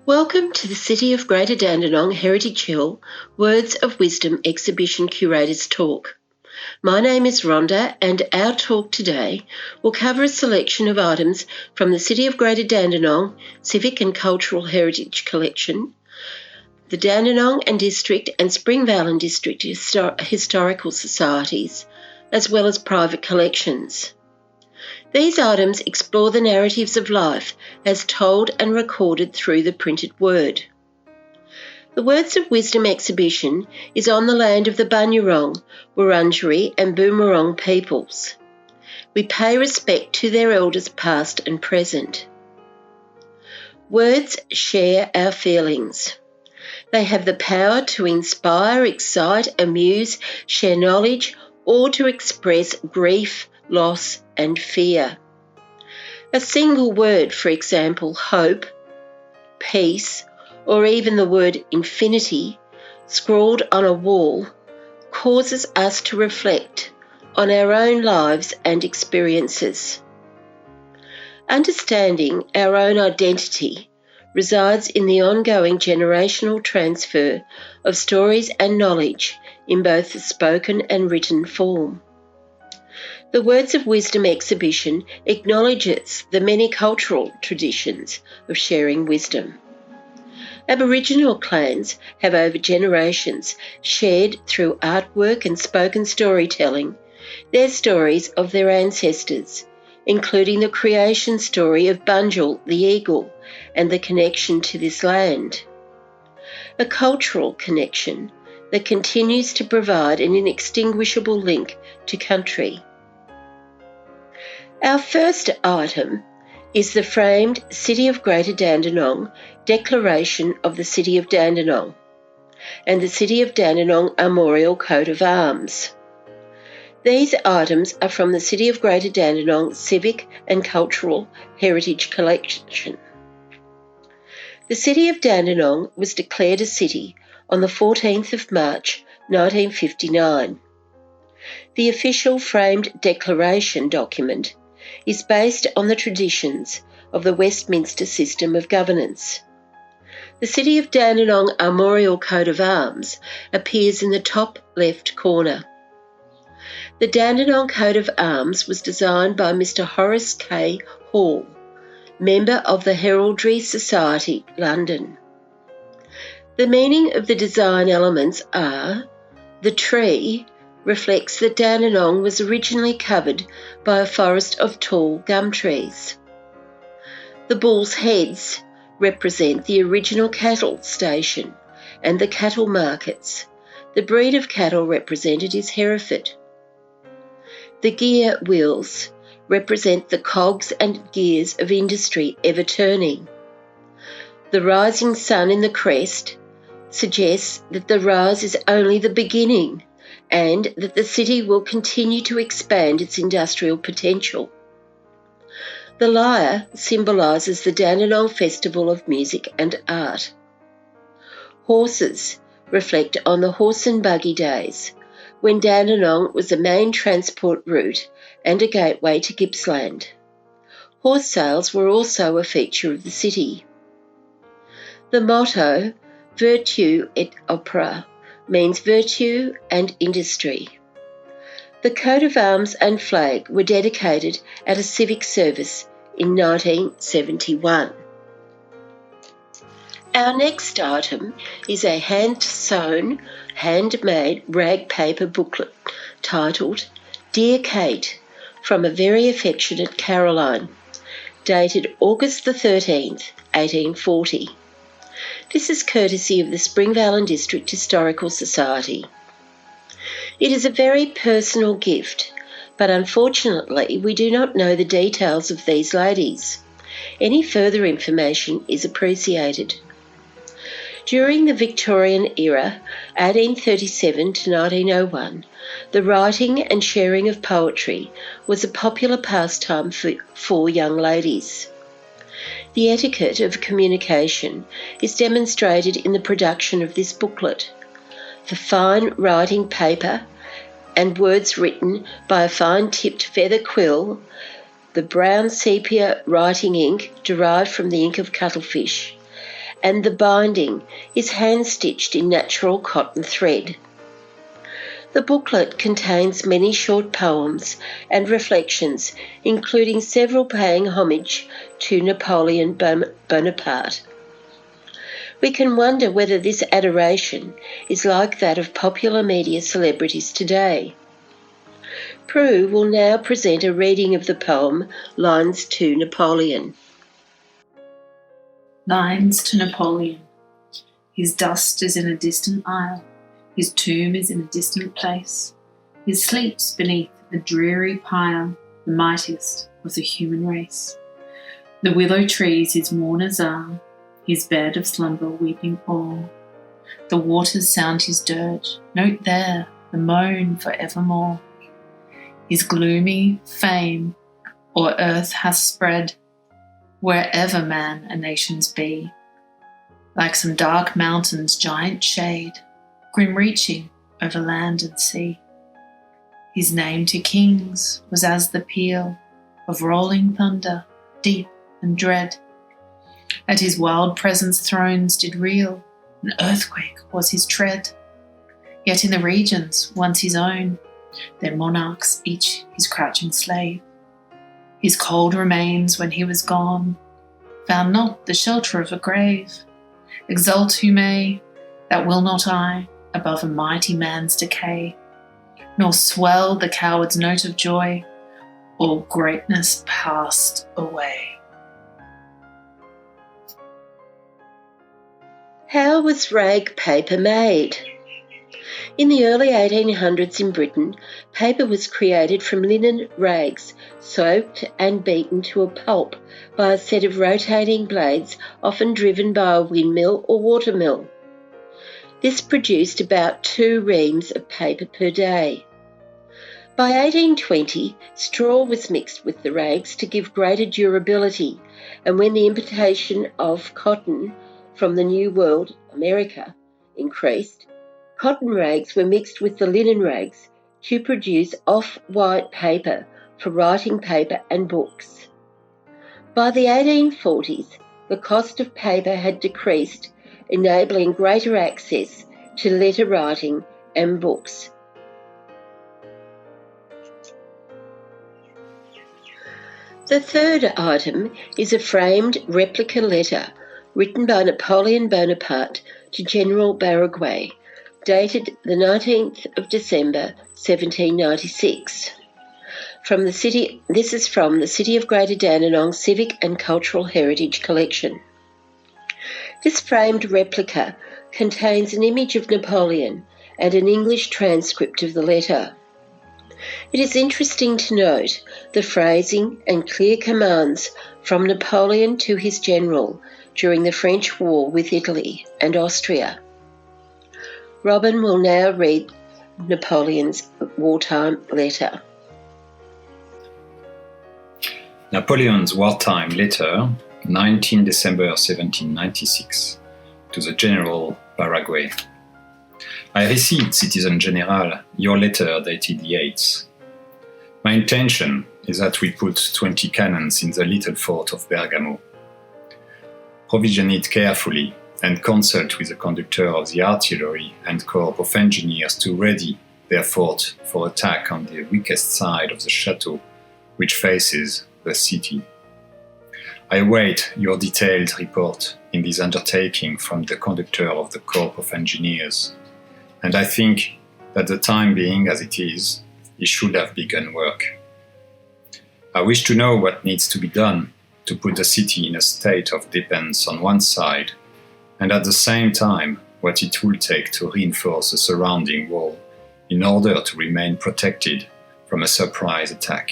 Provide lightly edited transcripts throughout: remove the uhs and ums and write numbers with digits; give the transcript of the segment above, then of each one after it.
Welcome to the City of Greater Dandenong Heritage Hill Words of Wisdom Exhibition Curators Talk. My name is Rhonda, and our talk today will cover a selection of items from the City of Greater Dandenong Civic and Cultural Heritage Collection, the Dandenong and District and Springvale and District Historical Societies, as well as private collections. These items explore the narratives of life as told and recorded through the printed word. The Words of Wisdom exhibition is on the land of the Bunurong, Wurundjeri and Boomerang peoples. We pay respect to their elders past and present. Words share our feelings. They have the power to inspire, excite, amuse, share knowledge, or to express grief, loss, and fear. A single word, for example, hope, peace, or even the word infinity, scrawled on a wall, causes us to reflect on our own lives and experiences. Understanding our own identity resides in the ongoing generational transfer of stories and knowledge in both the spoken and written form. The Words of Wisdom exhibition acknowledges the many cultural traditions of sharing wisdom. Aboriginal clans have over generations shared through artwork and spoken storytelling their stories of their ancestors, including the creation story of Bunjil the eagle and the connection to this land. A cultural connection that continues to provide an inextinguishable link to country. Our first item is the framed City of Greater Dandenong Declaration of the City of Dandenong and the City of Dandenong Armorial Coat of Arms. These items are from the City of Greater Dandenong Civic and Cultural Heritage Collection. The City of Dandenong was declared a city on the 14th of March 1959. The official framed declaration document is based on the traditions of the Westminster system of governance. The City of Dandenong Armorial Coat of Arms appears in the top left corner. The Dandenong Coat of Arms was designed by Mr. Horace K. Hall, member of the Heraldry Society, London. The meaning of the design elements are: the tree reflects that Dandenong was originally covered by a forest of tall gum trees. The bull's heads represent the original cattle station and the cattle markets. The breed of cattle represented is Hereford. The gear wheels represent the cogs and gears of industry ever turning. The rising sun in the crest suggests that the rise is only the beginning and that the city will continue to expand its industrial potential. The lyre symbolises the Dandenong Festival of Music and Art. Horses reflect on the horse and buggy days, when Dandenong was a main transport route and a gateway to Gippsland. Horse sales were also a feature of the city. The motto, Virtue et Opera, means virtue and industry. The coat of arms and flag were dedicated at a civic service in 1971. Our next item is a hand-sewn, handmade rag paper booklet titled Dear Kate, from a very affectionate Caroline, dated August the 13th, 1840. This is courtesy of the Springvale and District Historical Society. It is a very personal gift, but unfortunately we do not know the details of these ladies. Any further information is appreciated. During the Victorian era, 1837 to 1901, the writing and sharing of poetry was a popular pastime for young ladies. The etiquette of communication is demonstrated in the production of this booklet. The fine writing paper and words written by a fine-tipped feather quill, the brown sepia writing ink derived from the ink of cuttlefish, and the binding is hand-stitched in natural cotton thread. The booklet contains many short poems and reflections, including several paying homage to Napoleon Bonaparte. We can wonder whether this adoration is like that of popular media celebrities today. Prue will now present a reading of the poem Lines to Napoleon. Lines to Napoleon. His dust is in a distant isle. His tomb is in a distant place. He sleeps beneath a dreary pile, the mightiest of the human race. The willow trees his mourners are, his bed of slumber weeping o'er. The waters sound his dirge, note there the moan for evermore. His gloomy fame o'er earth hath spread, wherever man and nations be, like some dark mountain's giant shade, grim reaching over land and sea. His name to kings was as the peal of rolling thunder, deep and dread. At his wild presence thrones did reel, an earthquake was his tread. Yet in the regions once his own, their monarchs each his crouching slave. His cold remains when he was gone found not the shelter of a grave. Exult who may, that will not I, above a mighty man's decay, nor swell the coward's note of joy, or greatness passed away. How was rag paper made? In the early 1800s in Britain, paper was created from linen rags, soaked and beaten to a pulp by a set of rotating blades, often driven by a windmill or watermill. This produced about 2 reams of paper per day. By 1820, straw was mixed with the rags to give greater durability, and when the importation of cotton from the New World, America, increased, cotton rags were mixed with the linen rags to produce off-white paper for writing paper and books. By the 1840s, the cost of paper had decreased, enabling greater access to letter writing and books. The third item is a framed replica letter written by Napoleon Bonaparte to General Paraguay, dated the 19th of December 1796. This is from the City of Greater Dandenong Civic and Cultural Heritage Collection. This framed replica contains an image of Napoleon and an English transcript of the letter. It is interesting to note the phrasing and clear commands from Napoleon to his general during the French War with Italy and Austria. Robin will now read Napoleon's wartime letter. Napoleon's wartime letter, 19 December 1796, to the General Paraguay. I received, Citizen General, your letter dated the 8th. My intention is that we put 20 cannons in the little fort of Bergamo. Provision it carefully and consult with the conductor of the artillery and corps of engineers to ready their fort for attack on the weakest side of the chateau, which faces the city. I await your detailed report in this undertaking from the conductor of the corps of engineers, and I think that the time being as it is, he should have begun work. I wish to know what needs to be done to put the city in a state of defense on one side, and at the same time what it will take to reinforce the surrounding wall in order to remain protected from a surprise attack.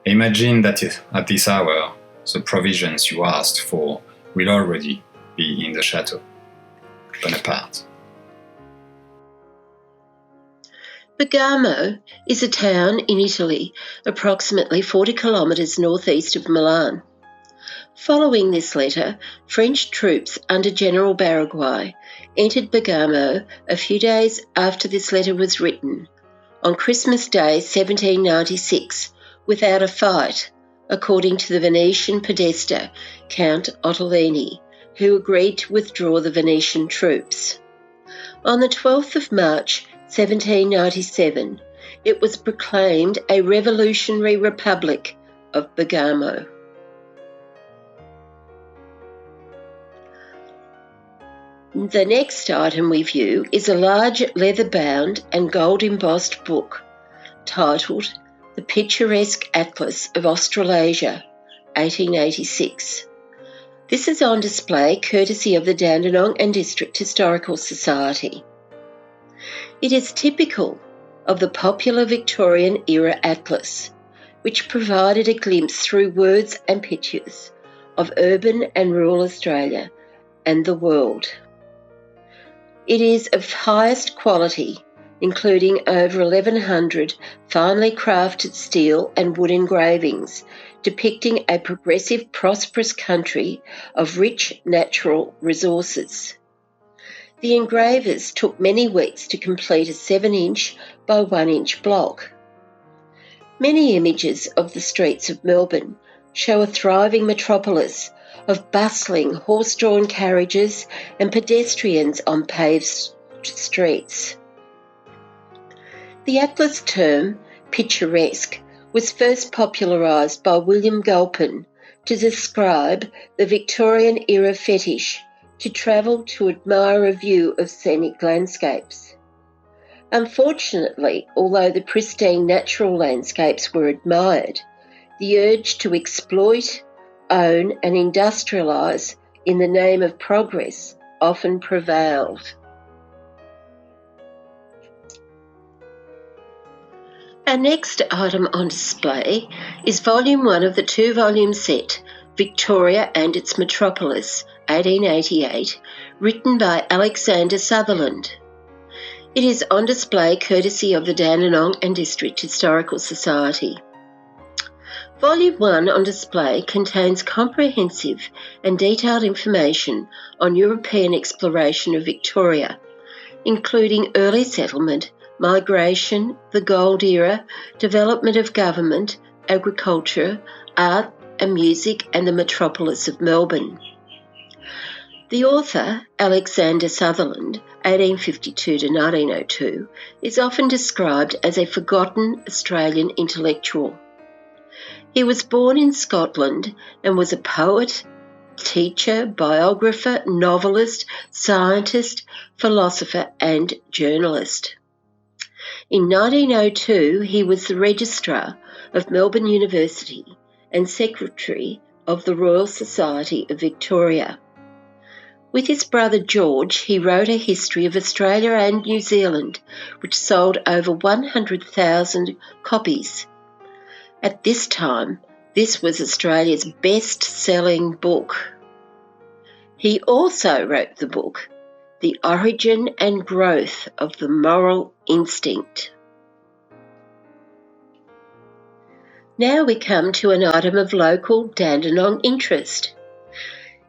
Imagine that at this hour, the provisions you asked for will already be in the chateau. Bonaparte. Bergamo is a town in Italy, approximately 40 kilometres northeast of Milan. Following this letter, French troops under General Paraguay entered Bergamo a few days after this letter was written, on Christmas Day 1796, without a fight, according to the Venetian podesta Count Ottolini, who agreed to withdraw the Venetian troops. On the 12th of March 1797, it was proclaimed a revolutionary republic of Bergamo. The next item we view is a large leather-bound and gold-embossed book titled The Picturesque Atlas of Australasia, 1886. This is on display courtesy of the Dandenong and District Historical Society. It is typical of the popular Victorian era atlas, which provided a glimpse through words and pictures of urban and rural Australia and the world. It is of highest quality, including over 1,100 finely crafted steel and wood engravings depicting a progressive, prosperous country of rich natural resources. The engravers took many weeks to complete a 7-inch by 1-inch block. Many images of the streets of Melbourne show a thriving metropolis of bustling horse-drawn carriages and pedestrians on paved streets. The atlas term, picturesque, was first popularised by William Gulpin to describe the Victorian-era fetish to travel to admire a view of scenic landscapes. Unfortunately, although the pristine natural landscapes were admired, the urge to exploit, own and industrialise in the name of progress often prevailed. Our next item on display is Volume 1 of the 2-volume set, Victoria and its Metropolis, 1888, written by Alexander Sutherland. It is on display courtesy of the Dandenong and District Historical Society. Volume 1 on display contains comprehensive and detailed information on European exploration of Victoria, including early settlement, migration, the gold era, development of government, agriculture, art and music, and the metropolis of Melbourne. The author, Alexander Sutherland, 1852 to 1902, is often described as a forgotten Australian intellectual. He was born in Scotland and was a poet, teacher, biographer, novelist, scientist, philosopher and journalist. In 1902, he was the Registrar of Melbourne University and Secretary of the Royal Society of Victoria. With his brother George, he wrote a history of Australia and New Zealand, which sold over 100,000 copies. At this time, this was Australia's best-selling book. He also wrote the book, The Origin and Growth of the Moral Instinct. Now we come to an item of local Dandenong interest.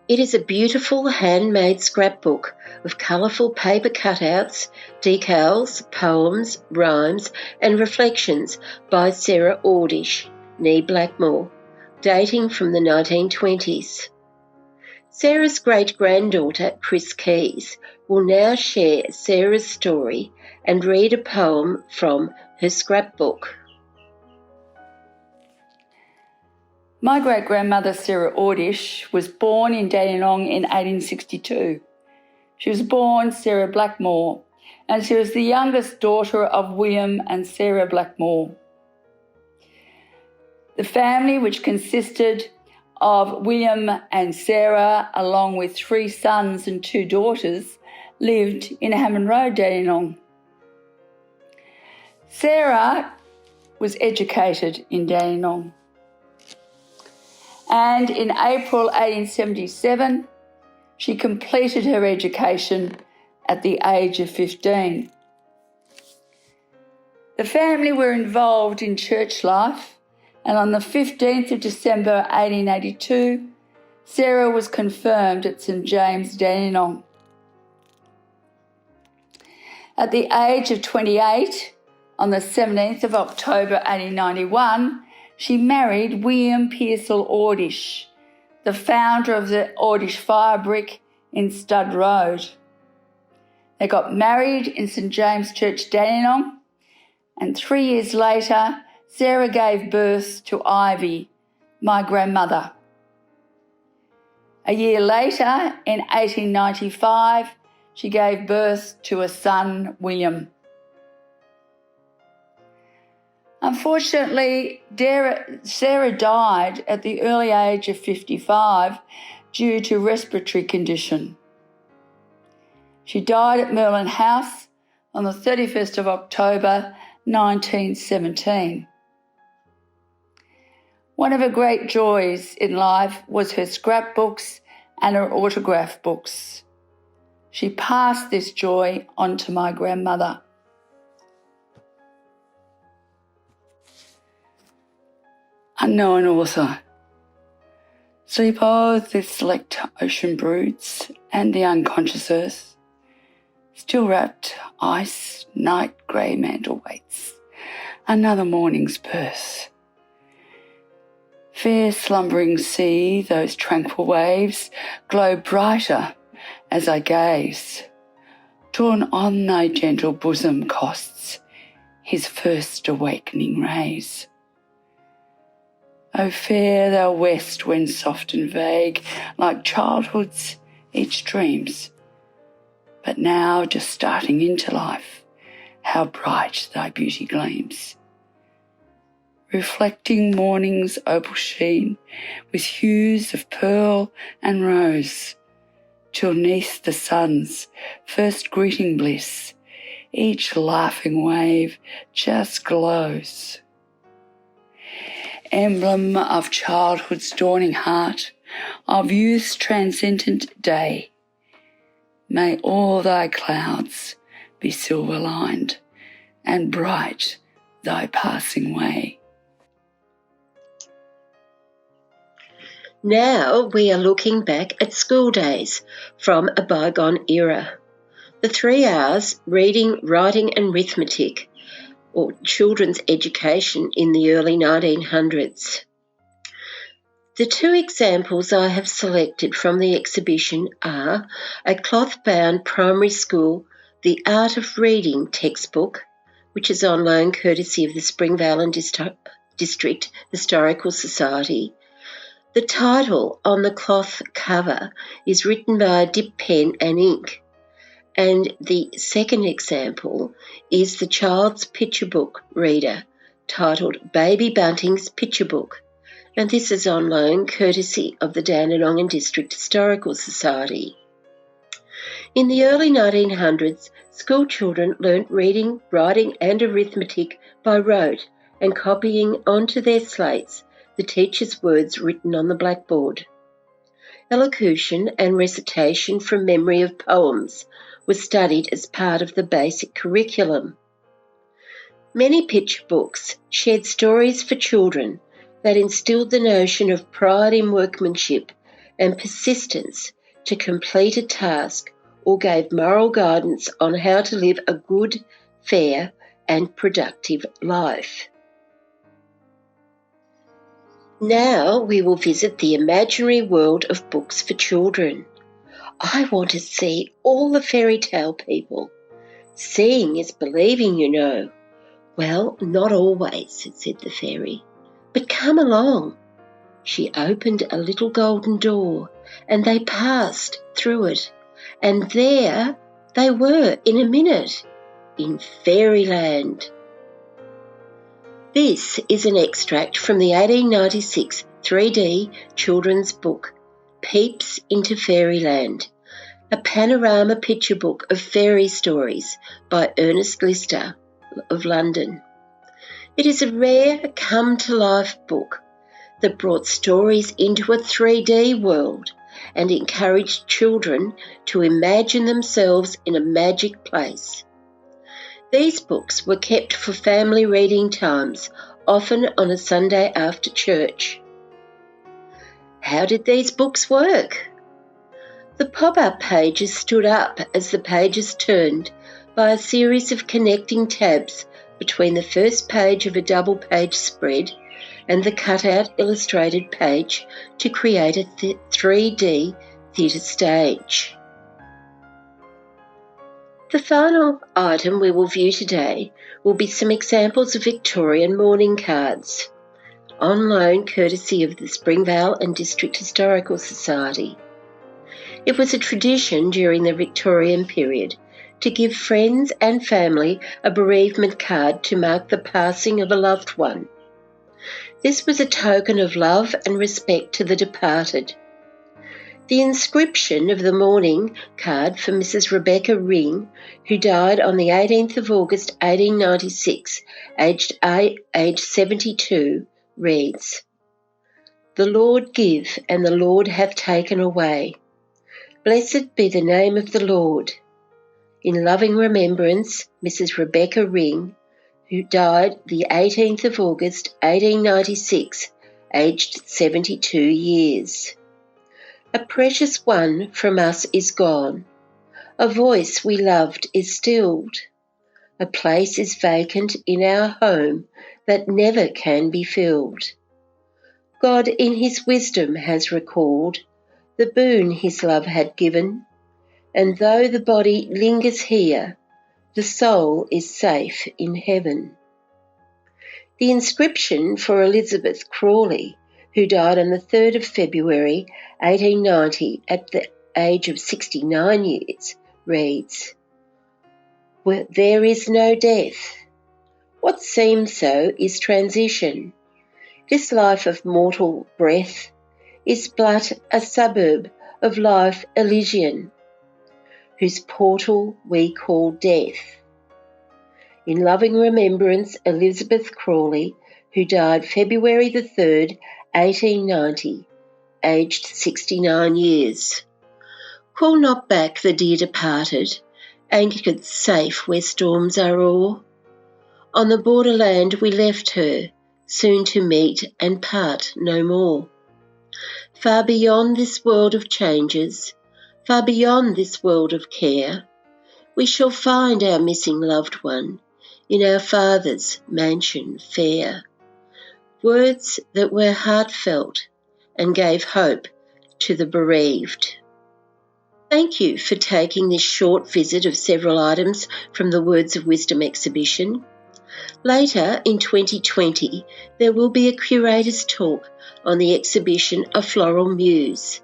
It is a beautiful handmade scrapbook of colourful paper cutouts, decals, poems, rhymes and reflections by Sarah Ordish, née Blackmore, dating from the 1920s. Sarah's great-granddaughter, Chris Keys, will now share Sarah's story and read a poem from her scrapbook. My great-grandmother, Sarah Ordish, was born in Dandenong in 1862. She was born Sarah Blackmore, and she was the youngest daughter of William and Sarah Blackmore. The family, which consisted of William and Sarah, along with 3 sons and 2 daughters, lived in Hammond Road, Dandenong. Sarah was educated in Dandenong, and in April 1877, she completed her education at the age of 15. The family were involved in church life, and on the 15th of December 1882, Sarah was confirmed at St James, Dandenong. At the age of 28, on the 17th of October 1891, she married William Pearsall Ordish, the founder of the Ordish fire brick in Stud Road. They got married in St James Church, Dandenong, and 3 years later, Sarah gave birth to Ivy, my grandmother. A year later, in 1895, she gave birth to a son, William. Unfortunately, Sarah died at the early age of 55 due to respiratory condition. She died at Merlin House on the 31st of October 1917. One of her great joys in life was her scrapbooks and her autograph books. She passed this joy on to my grandmother. Unknown author. Sleep o'er the select ocean broods and the unconscious earth. Still wrapped ice, night grey mantle waits another morning's birth. Fair slumbering sea, those tranquil waves glow brighter as I gaze. Drawn on thy gentle bosom costs his first awakening rays. O fair thou west when soft and vague, like childhood's each dreams, but now just starting into life, how bright thy beauty gleams. Reflecting morning's opal sheen with hues of pearl and rose, till 'neath the sun's first greeting bliss, each laughing wave just glows. Emblem of childhood's dawning heart, of youth's transcendent day, may all thy clouds be silver-lined, and bright thy passing way. Now we are looking back at school days from a bygone era. The 3 R's, reading, writing and arithmetic, or children's education in the early 1900s. The 2 examples I have selected from the exhibition are a cloth-bound primary school, The Art of Reading textbook, which is on loan courtesy of the Springvale and District Historical Society. The title on the cloth cover is written by a dip pen and ink. And the second example is the child's picture book reader, titled Baby Bunting's Picture Book, and this is on loan courtesy of the Dandenong and District Historical Society. In the early 1900s, school children learnt reading, writing and arithmetic by rote and copying onto their slates the teacher's words written on the blackboard. Elocution and recitation from memory of poems was studied as part of the basic curriculum. Many picture books shared stories for children that instilled the notion of pride in workmanship and persistence to complete a task, or gave moral guidance on how to live a good, fair and productive life. Now we will visit the imaginary world of books for children. I want to see all the fairy tale people. Seeing is believing, you know. Well, not always, said the fairy, but come along. She opened a little golden door, and they passed through it, and there they were in a minute, in Fairyland. This is an extract from the 1896 3D children's book, Peeps into Fairyland, a panorama picture book of fairy stories by Ernest Lister of London. It is a rare come-to-life book that brought stories into a 3D world and encouraged children to imagine themselves in a magic place. These books were kept for family reading times, often on a Sunday after church. How did these books work? The pop-up pages stood up as the pages turned by a series of connecting tabs between the first page of a double-page spread and the cutout illustrated page to create a 3D theatre stage. The final item we will view today will be some examples of Victorian mourning cards, on loan courtesy of the Springvale and District Historical Society. It was a tradition during the Victorian period to give friends and family a bereavement card to mark the passing of a loved one. This was a token of love and respect to the departed. The inscription of the mourning card for Mrs. Rebecca Ring, who died on the 18th of August 1896, aged 72, reads, "The Lord give, and the Lord hath taken away. Blessed be the name of the Lord. In loving remembrance, Mrs. Rebecca Ring, who died the 18th of August 1896, aged 72 years. A precious one from us is gone. A voice we loved is stilled. A place is vacant in our home that never can be filled. God in his wisdom has recalled the boon his love had given, and though the body lingers here, the soul is safe in heaven." The inscription for Elizabeth Crawley, who died on the 3rd of February 1890 at the age of 69 years, reads, "Where there is no death. What seems so is transition. This life of mortal breath is but a suburb of life Elysian, whose portal we call death. In loving remembrance, Elizabeth Crawley, who died February the 3rd, 1890, aged 69 years. Call not back the dear departed, anchored safe where storms are o'er. On the borderland we left her, soon to meet and part no more. Far beyond this world of changes, far beyond this world of care, we shall find our missing loved one in our Father's mansion fair." Words that were heartfelt and gave hope to the bereaved. Thank you for taking this short visit of several items from the Words of Wisdom exhibition. Later in 2020, there will be a curator's talk on the exhibition A Floral Muse,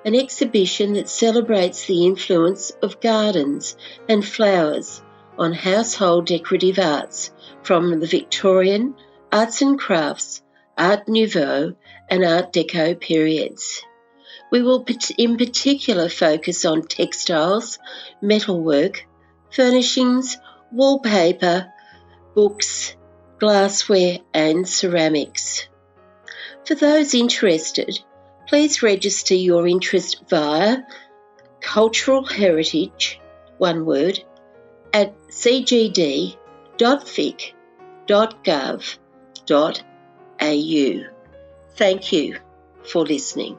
an exhibition that celebrates the influence of gardens and flowers on household decorative arts from the Victorian, Arts and Crafts, Art Nouveau and Art Deco periods. We will in particular focus on textiles, metalwork, furnishings, wallpaper, books, glassware and ceramics. For those interested, please register your interest via Cultural Heritage, one word, at cgd.vic.gov.au. Thank you for listening.